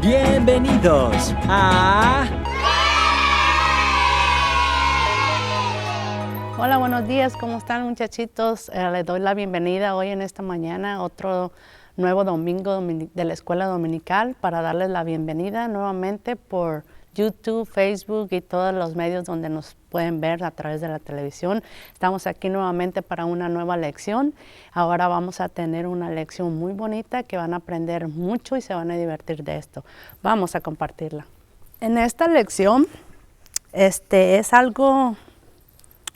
Bienvenidos a... Hola, buenos días, ¿cómo están muchachitos? Les doy la bienvenida hoy en esta mañana, otro nuevo domingo de la escuela dominical, para darles la bienvenida nuevamente por YouTube, Facebook y todos los medios donde nos pueden ver a través de la televisión. Estamos aquí nuevamente para una nueva lección. Ahora vamos a tener una lección muy bonita que van a aprender mucho y se van a divertir de esto. Vamos a compartirla. En esta lección, es algo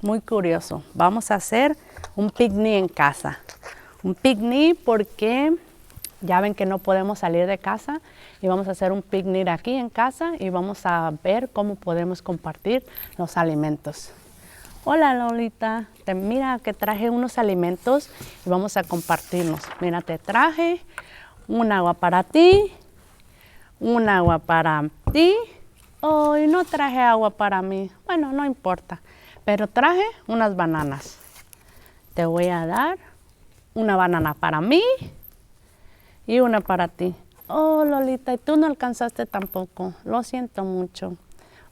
muy curioso. Vamos a hacer un picnic en casa. Un picnic porque ya ven que no podemos salir de casa y vamos a hacer un picnic aquí en casa y vamos a ver cómo podemos compartir los alimentos. Hola Lolita, mira que traje unos alimentos y vamos a compartirlos. Mira, te traje un agua para ti, un agua para ti. Hoy no traje agua para mí. Bueno, no importa, pero traje unas bananas. Te voy a dar una banana para mí y una para ti. Oh, Lolita, y tú no alcanzaste tampoco. Lo siento mucho.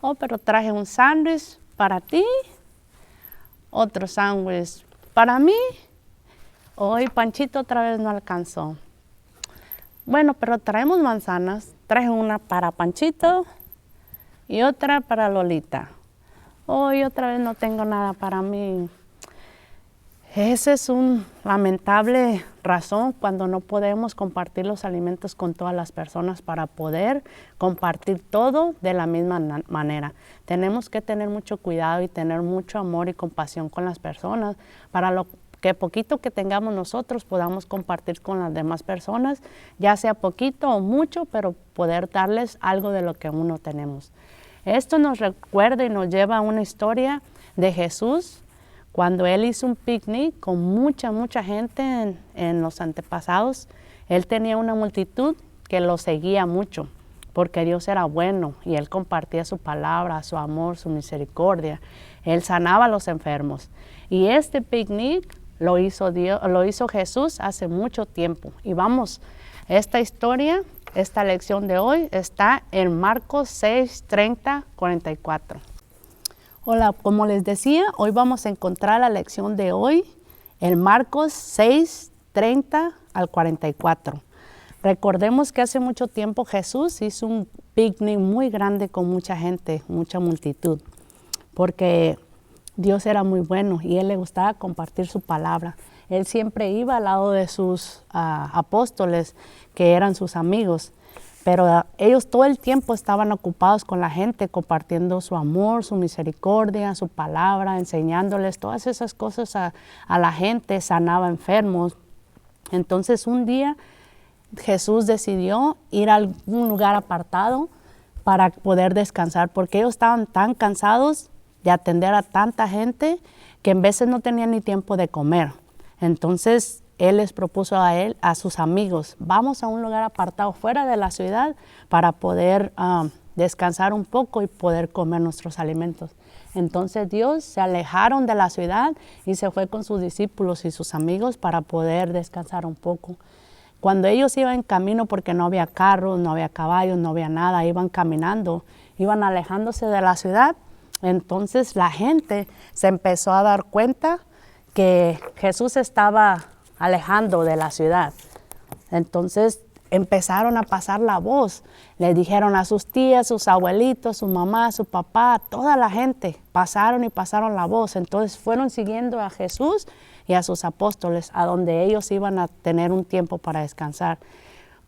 Oh, pero traje un sándwich para ti, otro sándwich para mí. Hoy Panchito otra vez no alcanzó. Bueno, pero traemos manzanas. Traje una para Panchito y otra para Lolita. Hoy otra vez no tengo nada para mí. Esa es una lamentable razón cuando no podemos compartir los alimentos con todas las personas para poder compartir todo de la misma manera. Tenemos que tener mucho cuidado y tener mucho amor y compasión con las personas para lo que poquito que tengamos nosotros podamos compartir con las demás personas, ya sea poquito o mucho, pero poder darles algo de lo que aún no tenemos. Esto nos recuerda y nos lleva a una historia de Jesús, cuando Él hizo un picnic con mucha gente en los antepasados. Él tenía una multitud que lo seguía mucho, porque Dios era bueno y Él compartía su palabra, su amor, su misericordia. Él sanaba a los enfermos. Y este picnic lo hizo Jesús hace mucho tiempo. Y vamos, esta historia, esta lección de hoy está en Marcos 6, 30, 44. Hola, como les decía, hoy vamos a encontrar la lección de hoy en Marcos 6, 30 al 44. Recordemos que hace mucho tiempo Jesús hizo un picnic muy grande con mucha gente, mucha multitud, porque Dios era muy bueno y Él le gustaba compartir su palabra. Él siempre iba al lado de sus apóstoles, que eran sus amigos. Pero ellos todo el tiempo estaban ocupados con la gente, compartiendo su amor, su misericordia, su palabra, enseñándoles todas esas cosas a la gente, sanaba enfermos. Entonces un día Jesús decidió ir a algún lugar apartado para poder descansar, porque ellos estaban tan cansados de atender a tanta gente que en veces no tenían ni tiempo de comer. Entonces Él les propuso a sus amigos, vamos a un lugar apartado fuera de la ciudad para poder descansar un poco y poder comer nuestros alimentos. Entonces Dios se alejaron de la ciudad y se fue con sus discípulos y sus amigos para poder descansar un poco. Cuando ellos iban en camino, porque no había carros, no había caballos, no había nada, iban caminando, iban alejándose de la ciudad, entonces la gente se empezó a dar cuenta que Jesús estaba alejando de la ciudad. Entonces empezaron a pasar la voz. Le dijeron a sus tías, sus abuelitos, su mamá, su papá, toda la gente pasaron la voz. Entonces fueron siguiendo a Jesús y a sus apóstoles a donde ellos iban a tener un tiempo para descansar.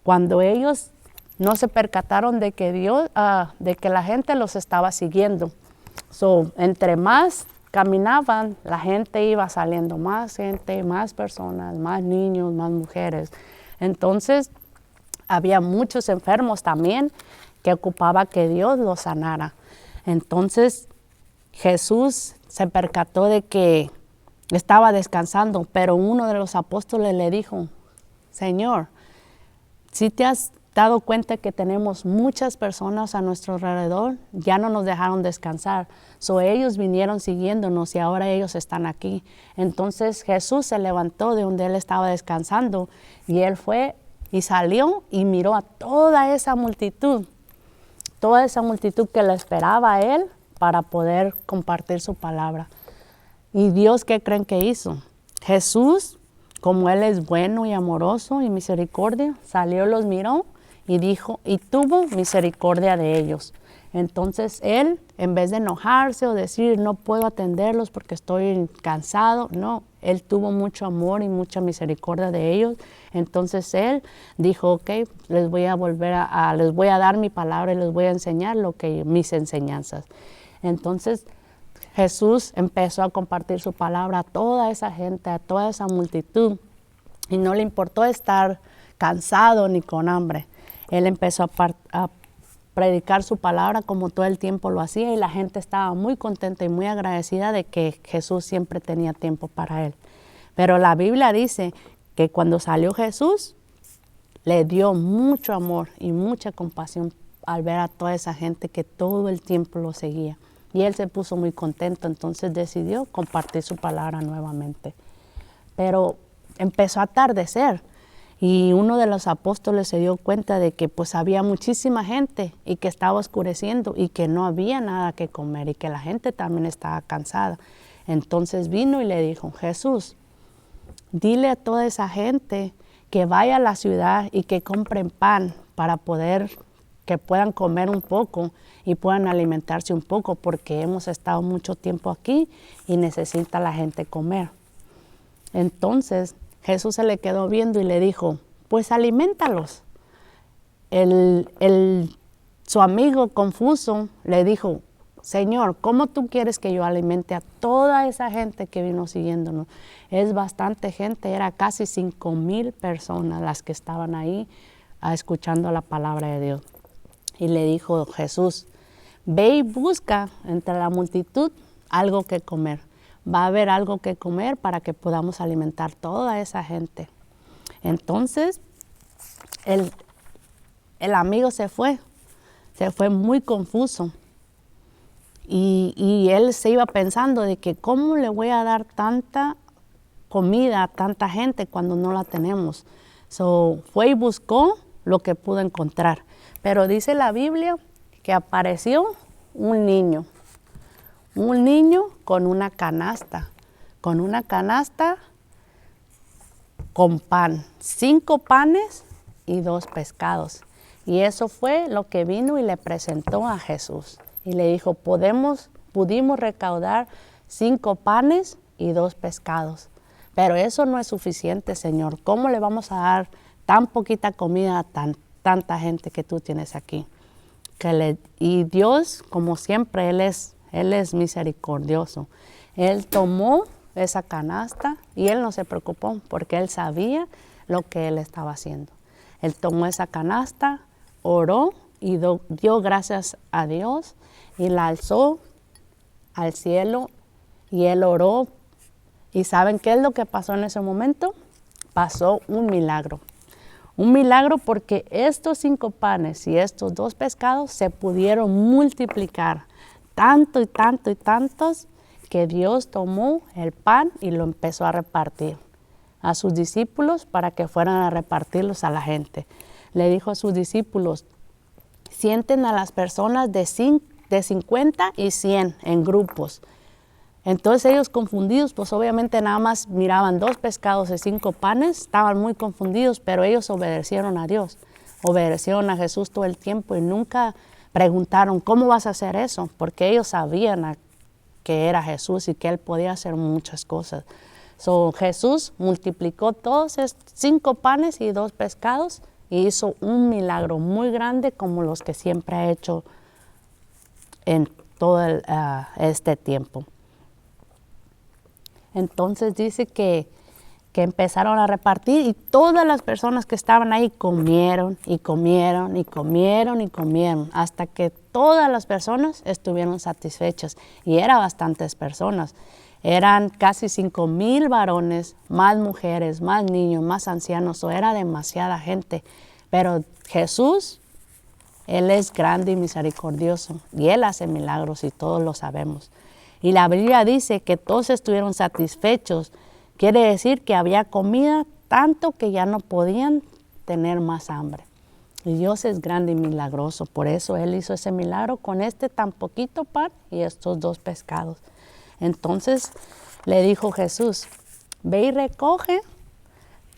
Cuando ellos no se percataron de que de que la gente los estaba siguiendo. Entre más caminaban, la gente iba saliendo, más gente, más personas, más niños, más mujeres. Entonces, había muchos enfermos también que ocupaba que Dios los sanara. Entonces, Jesús se percató de que estaba descansando, pero uno de los apóstoles le dijo, Señor, si te has dado cuenta que tenemos muchas personas a nuestro alrededor, ya no nos dejaron descansar. Ellos vinieron siguiéndonos y ahora ellos están aquí. Entonces Jesús se levantó de donde Él estaba descansando y Él fue y salió y miró a toda esa multitud que le esperaba a él para poder compartir su palabra. ¿Y Dios qué creen que hizo? Jesús, como Él es bueno y amoroso y misericordia, salió, los miró y dijo, y tuvo misericordia de ellos. Entonces Él, en vez de enojarse o decir, no puedo atenderlos porque estoy cansado, no, Él tuvo mucho amor y mucha misericordia de ellos. Entonces Él dijo, ok, les voy a dar mi palabra y les voy a enseñar mis enseñanzas. Entonces Jesús empezó a compartir su palabra a toda esa gente, a toda esa multitud, y no le importó estar cansado ni con hambre. Él empezó a predicar su palabra como todo el tiempo lo hacía, y la gente estaba muy contenta y muy agradecida de que Jesús siempre tenía tiempo para él. Pero la Biblia dice que cuando salió Jesús, le dio mucho amor y mucha compasión al ver a toda esa gente que todo el tiempo lo seguía. Y él se puso muy contento, entonces decidió compartir su palabra nuevamente. Pero empezó a atardecer y uno de los apóstoles se dio cuenta de que pues había muchísima gente y que estaba oscureciendo y que no había nada que comer y que la gente también estaba cansada. Entonces vino y le dijo, Jesús, dile a toda esa gente que vaya a la ciudad y que compren pan para que puedan comer un poco y puedan alimentarse un poco, porque hemos estado mucho tiempo aquí y necesita la gente comer. Entonces Jesús se le quedó viendo y le dijo, pues aliméntalos. Su amigo confuso le dijo, Señor, ¿cómo tú quieres que yo alimente a toda esa gente que vino siguiéndonos? Es bastante gente, era casi 5,000 personas las que estaban ahí escuchando la palabra de Dios. Y le dijo Jesús, ve y busca entre la multitud algo que comer. Va a haber algo que comer para que podamos alimentar toda esa gente. Entonces, el amigo se fue muy confuso. Y él se iba pensando de que cómo le voy a dar tanta comida a tanta gente cuando no la tenemos. Fue y buscó lo que pudo encontrar. Pero dice la Biblia que apareció un niño con una canasta con pan, 5 panes y 2 pescados. Y eso fue lo que vino y le presentó a Jesús. Y le dijo, pudimos recaudar 5 panes y 2 pescados. Pero eso no es suficiente, Señor. ¿Cómo le vamos a dar tan poquita comida a tanta gente que tú tienes aquí? Y Dios, como siempre, Él es misericordioso. Él tomó esa canasta y Él no se preocupó porque Él sabía lo que Él estaba haciendo. Él tomó esa canasta, oró y dio gracias a Dios y la alzó al cielo y Él oró. ¿Y saben qué es lo que pasó en ese momento? Pasó un milagro. Un milagro porque estos 5 panes y estos 2 pescados se pudieron multiplicar tanto y tanto y tantos que Dios tomó el pan y lo empezó a repartir a sus discípulos para que fueran a repartirlos a la gente. Le dijo a sus discípulos, sienten a las personas de 50 y 100 en grupos. Entonces ellos confundidos, pues obviamente nada más miraban 2 pescados y 5 panes, estaban muy confundidos, pero ellos obedecieron a Dios, obedecieron a Jesús todo el tiempo y nunca preguntaron, ¿cómo vas a hacer eso? Porque ellos sabían que era Jesús y que Él podía hacer muchas cosas. Jesús multiplicó todos estos 5 panes y 2 pescados y hizo un milagro muy grande como los que siempre ha hecho en todo este tiempo. Entonces dice que empezaron a repartir y todas las personas que estaban ahí comieron y comieron y comieron y comieron hasta que todas las personas estuvieron satisfechas y eran bastantes personas. Eran casi 5,000 varones, más mujeres, más niños, más ancianos, era demasiada gente. Pero Jesús, Él es grande y misericordioso y Él hace milagros y todos lo sabemos. Y la Biblia dice que todos estuvieron satisfechos. Quiere decir que había comida tanto que ya no podían tener más hambre. Y Dios es grande y milagroso, por eso Él hizo ese milagro con este tan poquito pan y estos 2 pescados. Entonces le dijo Jesús, ve y recoge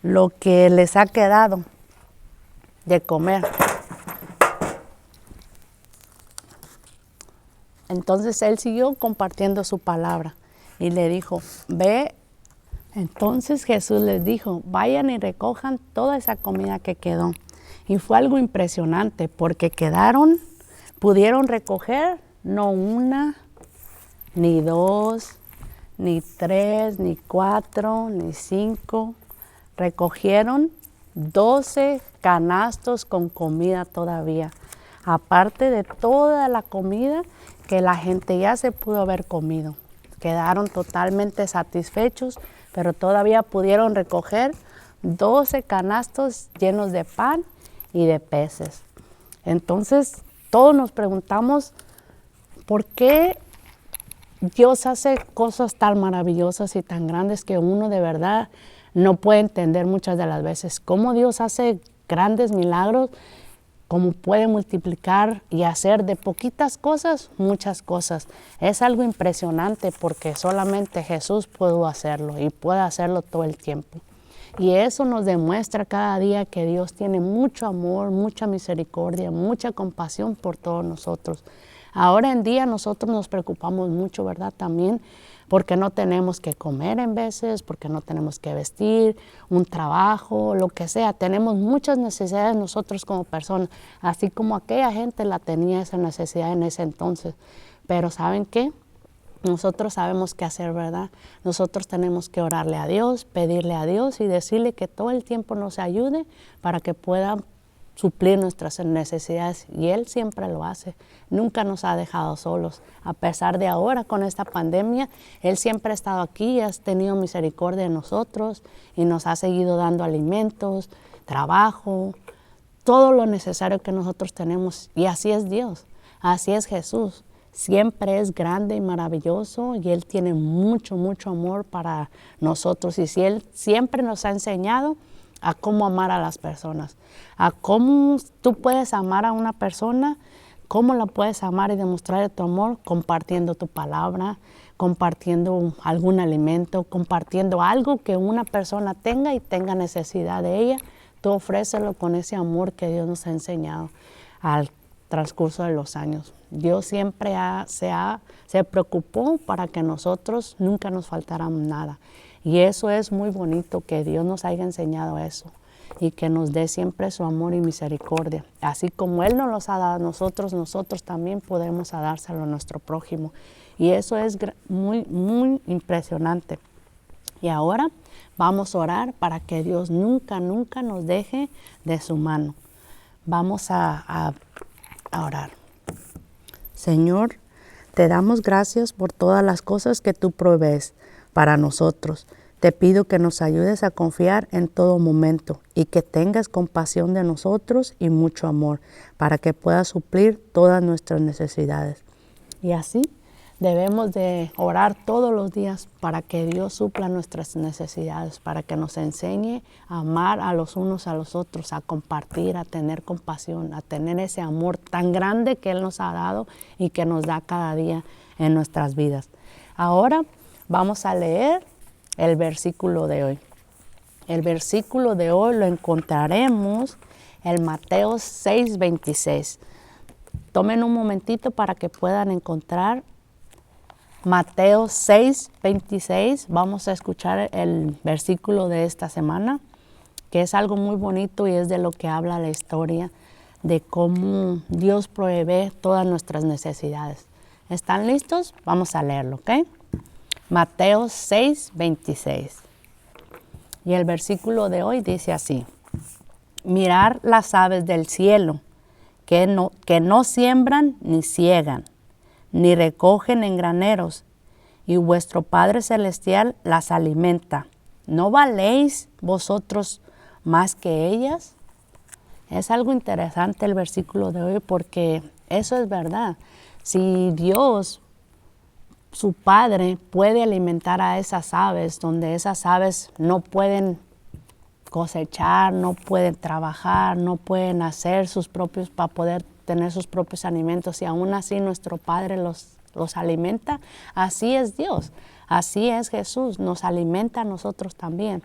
lo que les ha quedado de comer. Entonces Él siguió compartiendo su palabra y le dijo, ve. Entonces Jesús les dijo, vayan y recojan toda esa comida que quedó. Y fue algo impresionante porque pudieron recoger no 1, ni 2, ni 3, ni 4, ni 5. Recogieron 12 canastos con comida todavía. Aparte de toda la comida que la gente ya se pudo haber comido. Quedaron totalmente satisfechos, pero todavía pudieron recoger 12 canastos llenos de pan y de peces. Entonces, todos nos preguntamos, ¿por qué Dios hace cosas tan maravillosas y tan grandes que uno de verdad no puede entender muchas de las veces? ¿Cómo Dios hace grandes milagros? ¿Cómo puede multiplicar y hacer de poquitas cosas muchas cosas? Es algo impresionante porque solamente Jesús pudo hacerlo y puede hacerlo todo el tiempo. Y eso nos demuestra cada día que Dios tiene mucho amor, mucha misericordia, mucha compasión por todos nosotros. Ahora en día nosotros nos preocupamos mucho, ¿verdad? También porque no tenemos que comer en veces, porque no tenemos que vestir, un trabajo, lo que sea. Tenemos muchas necesidades nosotros como personas, así como aquella gente la tenía esa necesidad en ese entonces. Pero ¿saben qué? Nosotros sabemos qué hacer, ¿verdad? Nosotros tenemos que orarle a Dios, pedirle a Dios y decirle que todo el tiempo nos ayude para que pueda suplir nuestras necesidades, y Él siempre lo hace. Nunca nos ha dejado solos. A pesar de ahora con esta pandemia, Él siempre ha estado aquí y ha tenido misericordia de nosotros y nos ha seguido dando alimentos, trabajo, todo lo necesario que nosotros tenemos. Y así es Dios, así es Jesús. Siempre es grande y maravilloso y Él tiene mucho, mucho amor para nosotros. Y si Él siempre nos ha enseñado a cómo amar a las personas, a cómo tú puedes amar a una persona, cómo la puedes amar y demostrar tu amor compartiendo tu palabra, compartiendo algún alimento, compartiendo algo que una persona tenga y tenga necesidad de ella. Tú ofrécelo con ese amor que Dios nos ha enseñado al transcurso de los años. Dios siempre se preocupó para que nosotros nunca nos faltara nada. Y eso es muy bonito, que Dios nos haya enseñado eso y que nos dé siempre su amor y misericordia. Así como Él nos los ha dado a nosotros, nosotros también podemos dárselo a nuestro prójimo. Y eso es muy, muy impresionante. Y ahora vamos a orar para que Dios nunca, nunca nos deje de su mano. Vamos a orar. Señor, te damos gracias por todas las cosas que tú provees para nosotros. Te pido que nos ayudes a confiar en todo momento y que tengas compasión de nosotros y mucho amor para que puedas suplir todas nuestras necesidades. Y así debemos de orar todos los días para que Dios supla nuestras necesidades, para que nos enseñe a amar a los unos a los otros, a compartir, a tener compasión, a tener ese amor tan grande que Él nos ha dado y que nos da cada día en nuestras vidas. Ahora vamos a leer el versículo de hoy. El versículo de hoy lo encontraremos en Mateo 6:26. Tomen un momentito para que puedan encontrar Mateo 6:26. Vamos a escuchar el versículo de esta semana, que es algo muy bonito y es de lo que habla la historia de cómo Dios provee todas nuestras necesidades. ¿Están listos? Vamos a leerlo, ¿ok? Mateo 6:26. Y el versículo de hoy dice así: Mirad las aves del cielo, que no siembran ni siegan, ni recogen en graneros, y vuestro Padre Celestial las alimenta. ¿No valéis vosotros más que ellas? Es algo interesante el versículo de hoy porque eso es verdad. Si Dios, su Padre, puede alimentar a esas aves, donde esas aves no pueden cosechar, no pueden trabajar, no pueden hacer sus propios, para poder tener sus propios alimentos, y aún así nuestro Padre los alimenta. Así es Dios, así es Jesús, nos alimenta a nosotros también.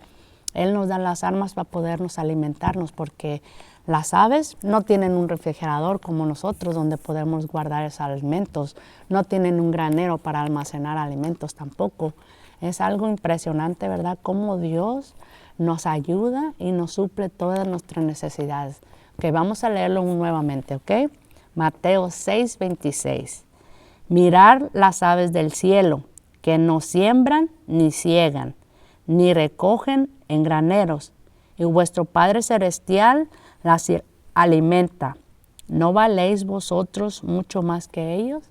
Él nos da las armas para podernos alimentarnos, porque las aves no tienen un refrigerador como nosotros donde podemos guardar esos alimentos, no tienen un granero para almacenar alimentos tampoco. Es algo impresionante, ¿verdad? Cómo Dios nos ayuda y nos suple todas nuestras necesidades. Ok, vamos a leerlo nuevamente, ¿ok? Mateo 6:26. Mirar las aves del cielo, que no siembran ni ciegan, ni recogen en graneros, y vuestro Padre Celestial las alimenta. ¿No valéis vosotros mucho más que ellos?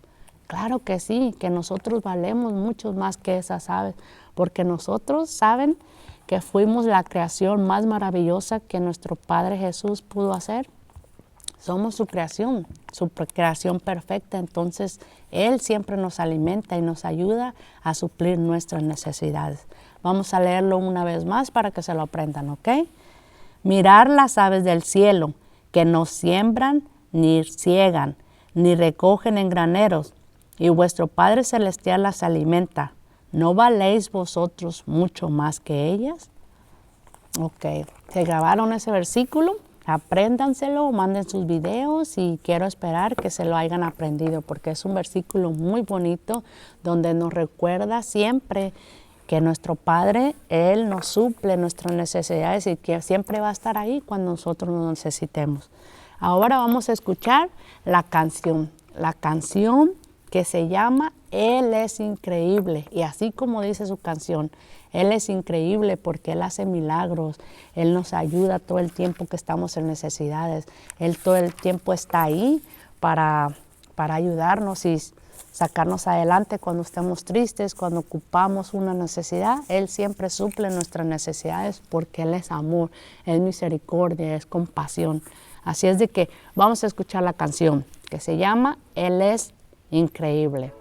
Claro que sí, que nosotros valemos mucho más que esas aves, porque nosotros saben que fuimos la creación más maravillosa que nuestro Padre Jesús pudo hacer. Somos su creación perfecta, entonces Él siempre nos alimenta y nos ayuda a suplir nuestras necesidades. Vamos a leerlo una vez más para que se lo aprendan, ¿ok? Mirar las aves del cielo, que no siembran, ni ciegan, ni recogen en graneros, y vuestro Padre Celestial las alimenta. ¿No valéis vosotros mucho más que ellas? Ok, ¿se grabaron ese versículo? Apréndanselo, manden sus videos, y quiero esperar que se lo hayan aprendido, porque es un versículo muy bonito donde nos recuerda siempre que nuestro Padre, Él nos suple nuestras necesidades y que siempre va a estar ahí cuando nosotros lo necesitemos. Ahora vamos a escuchar la canción que se llama Él es increíble, y así como dice su canción, Él es increíble porque Él hace milagros, Él nos ayuda todo el tiempo que estamos en necesidades, Él todo el tiempo está ahí para ayudarnos y sacarnos adelante cuando estemos tristes, cuando ocupamos una necesidad. Él siempre suple nuestras necesidades porque Él es amor, es misericordia, es compasión. Así es de que vamos a escuchar la canción que se llama Él es increíble.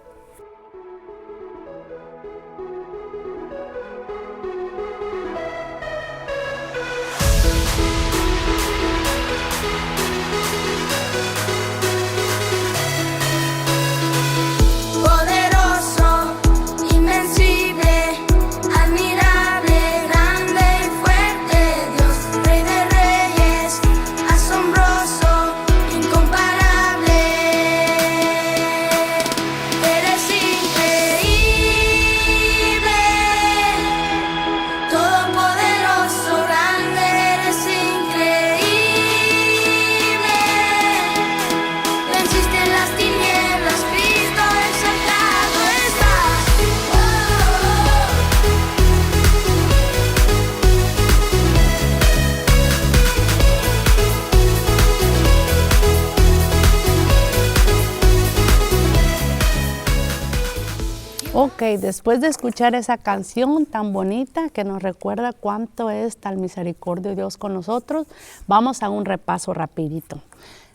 Ok, después de escuchar esa canción tan bonita que nos recuerda cuánto es tan misericordia de Dios con nosotros, vamos a un repaso rapidito.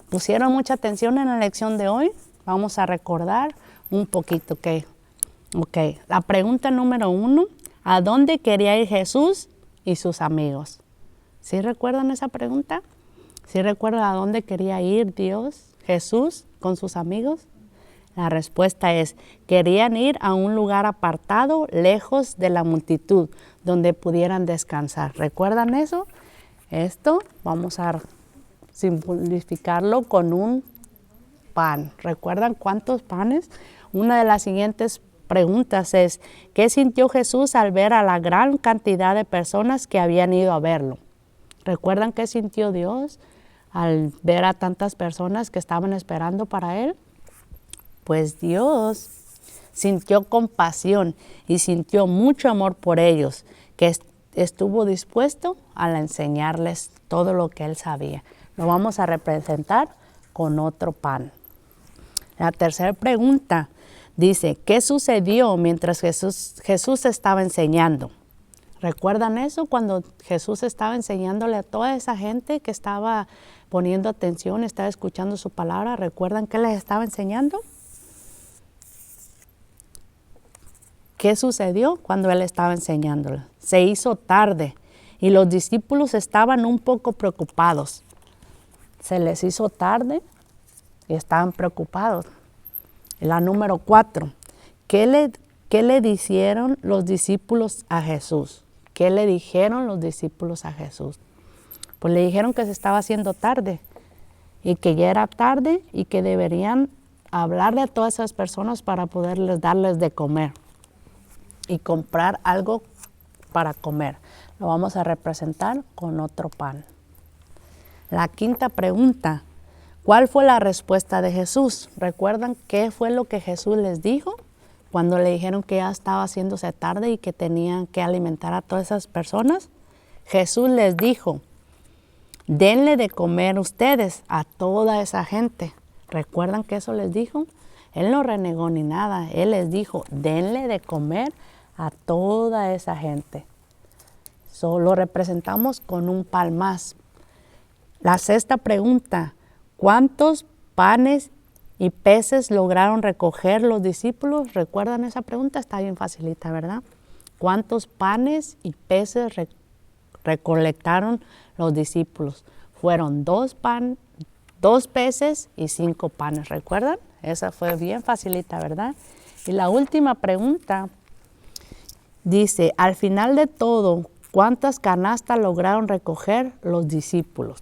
¿Pusieron mucha atención en la lección de hoy? Vamos a recordar un poquito. Ok, la pregunta número 1, ¿a dónde quería ir Jesús y sus amigos? ¿Sí recuerdan esa pregunta? ¿Sí recuerdan a dónde quería ir Jesús con sus amigos? La respuesta es, querían ir a un lugar apartado, lejos de la multitud, donde pudieran descansar. ¿Recuerdan eso? Esto vamos a simplificarlo con un pan. ¿Recuerdan cuántos panes? Una de las siguientes preguntas es, ¿qué sintió Jesús al ver a la gran cantidad de personas que habían ido a verlo? ¿Recuerdan qué sintió Dios al ver a tantas personas que estaban esperando para Él? Pues Dios sintió compasión y sintió mucho amor por ellos, que estuvo dispuesto a enseñarles todo lo que Él sabía. Lo vamos a representar con otro pan. La tercera pregunta dice, ¿qué sucedió mientras Jesús estaba enseñando? ¿Recuerdan eso? Cuando Jesús estaba enseñándole a toda esa gente que estaba poniendo atención, estaba escuchando su palabra. ¿Recuerdan qué les estaba enseñando? ¿Qué sucedió cuando Él estaba enseñándolo? Se hizo tarde y los discípulos estaban un poco preocupados. Se les hizo tarde y estaban preocupados. La número 4, ¿qué le dijeron los discípulos a Jesús? ¿Qué le dijeron los discípulos a Jesús? Pues le dijeron que se estaba haciendo tarde y que ya era tarde y que deberían hablarle a todas esas personas para poderles darles de comer y comprar algo para comer. Lo vamos a representar con otro pan. La 5ª pregunta, ¿cuál fue la respuesta de Jesús? ¿Recuerdan qué fue lo que Jesús les dijo cuando le dijeron que ya estaba haciéndose tarde y que tenían que alimentar a todas esas personas? Jesús les dijo, denle de comer ustedes a toda esa gente. ¿Recuerdan que eso les dijo? Él no renegó ni nada. Él les dijo, denle de comer a toda esa gente. Lo representamos con un pan más. La 6ª pregunta, ¿cuántos panes y peces lograron recoger los discípulos? ¿Recuerdan esa pregunta? Está bien facilita, ¿verdad? ¿Cuántos panes y peces recolectaron los discípulos? Fueron 2 peces y 5 panes, ¿recuerdan? Esa fue bien facilita, ¿verdad? Y la última pregunta dice, al final de todo, ¿cuántas canastas lograron recoger los discípulos?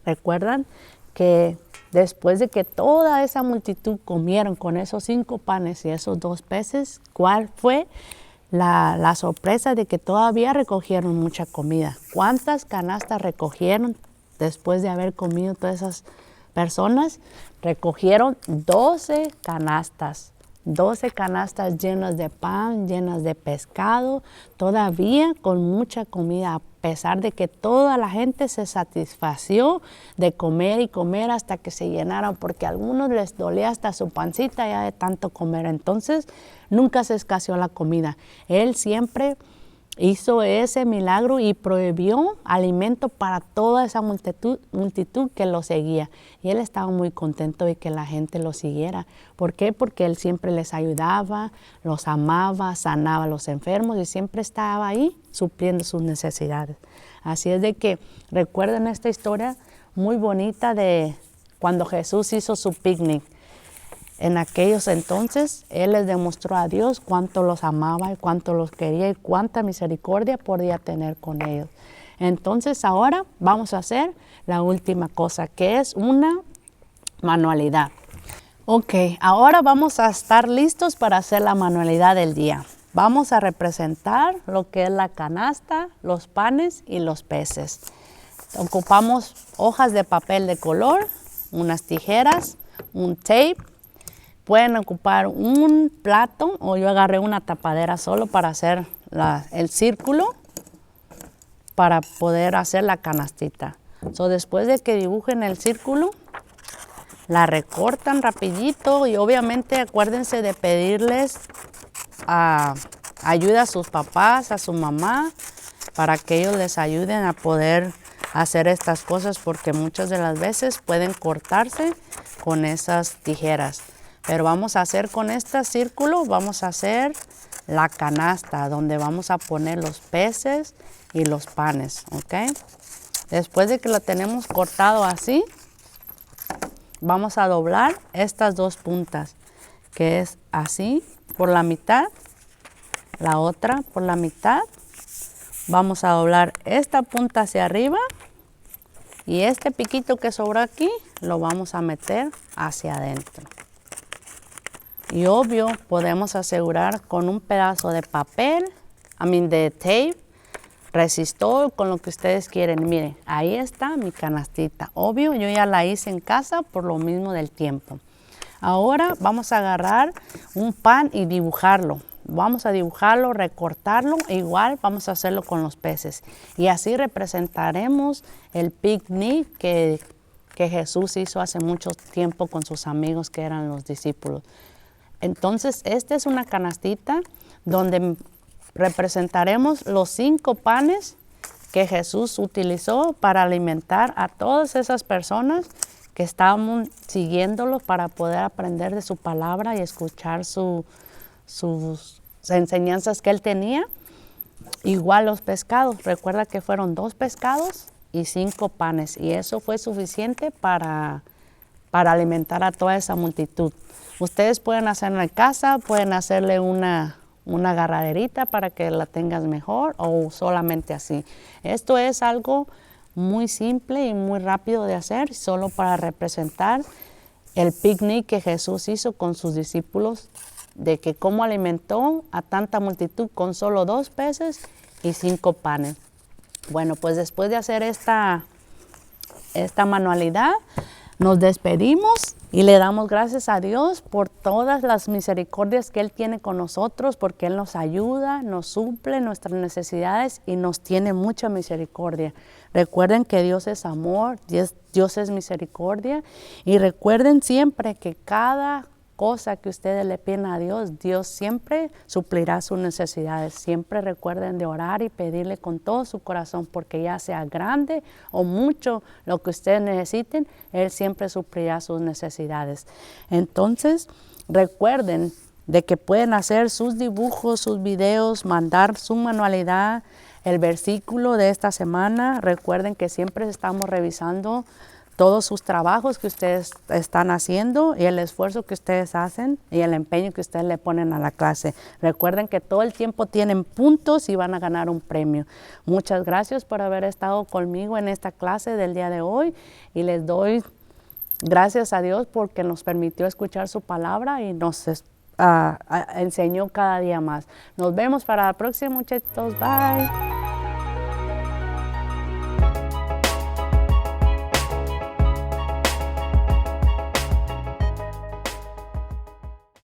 ¿Recuerdan que después de que toda esa multitud comieron con esos 5 panes y esos 2 peces, cuál fue la sorpresa de que todavía recogieron mucha comida? ¿Cuántas canastas recogieron después de haber comido todas esas personas? Recogieron 12 canastas. 12 canastas llenas de pan, llenas de pescado, todavía con mucha comida, a pesar de que toda la gente se satisfació de comer y comer hasta que se llenaron, porque a algunos les dolía hasta su pancita ya de tanto comer. Entonces, nunca se escaseó la comida. Él siempre hizo ese milagro y prohibió alimento para toda esa multitud que lo seguía. Y él estaba muy contento de que la gente lo siguiera. ¿Por qué? Porque él siempre les ayudaba, los amaba, sanaba a los enfermos y siempre estaba ahí supliendo sus necesidades. Así es de que recuerden esta historia muy bonita de cuando Jesús hizo su picnic. En aquellos entonces, Él les demostró a Dios cuánto los amaba y cuánto los quería y cuánta misericordia podía tener con ellos. Entonces, ahora vamos a hacer la última cosa, que es una manualidad. Ok, ahora vamos a estar listos para hacer la manualidad del día. Vamos a representar lo que es la canasta, los panes y los peces. Ocupamos hojas de papel de color, unas tijeras, un tape. Pueden ocupar un plato o yo agarré una tapadera solo para hacer el círculo para poder hacer la canastita. Después de que dibujen el círculo, la recortan rapidito y obviamente acuérdense de pedirles ayuda a sus papás, a su mamá, para que ellos les ayuden a poder hacer estas cosas porque muchas de las veces pueden cortarse con esas tijeras. Pero vamos a hacer con este círculo, vamos a hacer la canasta donde vamos a poner los peces y los panes, ¿ok? Después de que lo tenemos cortado así, vamos a doblar estas 2 puntas, que es así por la mitad, la otra por la mitad. Vamos a doblar esta punta hacia arriba y este piquito que sobra aquí lo vamos a meter hacia adentro. Y obvio, podemos asegurar con un pedazo de papel, de tape, resistor, con lo que ustedes quieren. Miren, ahí está mi canastita. Obvio, yo ya la hice en casa por lo mismo del tiempo. Ahora vamos a agarrar un pan y dibujarlo. Vamos a dibujarlo, recortarlo, e igual vamos a hacerlo con los peces. Y así representaremos el picnic que Jesús hizo hace mucho tiempo con sus amigos que eran los discípulos. Entonces, esta es una canastita donde representaremos los 5 panes que Jesús utilizó para alimentar a todas esas personas que estaban siguiéndolo para poder aprender de su palabra y escuchar sus enseñanzas que él tenía. Igual los pescados, recuerda que fueron 2 pescados y 5 panes, y eso fue suficiente para alimentar a toda esa multitud. Ustedes pueden hacer en casa, pueden hacerle una agarraderita para que la tengas mejor, o solamente así. Esto es algo muy simple y muy rápido de hacer, solo para representar el picnic que Jesús hizo con sus discípulos, de que cómo alimentó a tanta multitud con solo 2 peces y 5 panes. Bueno, pues después de hacer esta manualidad, nos despedimos y le damos gracias a Dios por todas las misericordias que Él tiene con nosotros, porque Él nos ayuda, nos suple nuestras necesidades y nos tiene mucha misericordia. Recuerden que Dios es amor, Dios es misericordia, y recuerden siempre que cada cosa que ustedes le piden a Dios, Dios siempre suplirá sus necesidades. Siempre recuerden de orar y pedirle con todo su corazón, porque ya sea grande o mucho lo que ustedes necesiten, Él siempre suplirá sus necesidades. Entonces, recuerden de que pueden hacer sus dibujos, sus videos, mandar su manualidad, el versículo de esta semana. Recuerden que siempre estamos revisando todos sus trabajos que ustedes están haciendo y el esfuerzo que ustedes hacen y el empeño que ustedes le ponen a la clase. Recuerden que todo el tiempo tienen puntos y van a ganar un premio. Muchas gracias por haber estado conmigo en esta clase del día de hoy, y les doy gracias a Dios porque nos permitió escuchar su palabra y nos enseñó cada día más. Nos vemos para la próxima, muchachos. Bye.